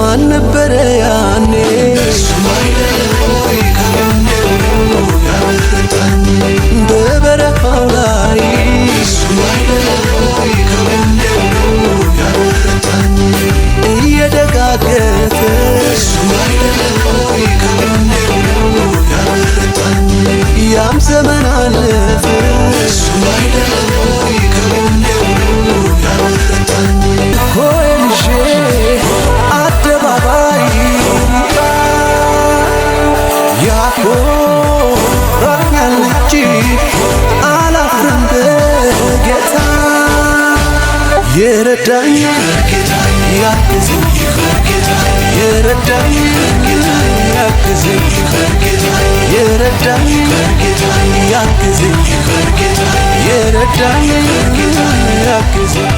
ማን ነበረ ያኔ በበረሃው ላይ እየደጋገፈ ያም ዘመን አለፈ ኮልሼ አደባባይ ያኮራኛል እንጂ አላፍርም በጌታ የረዳኝ ያግዘኝ የረዳኝ ያግዘኝ የረዳኝ ያግዘኝ የረዳኝ ያግዘኝ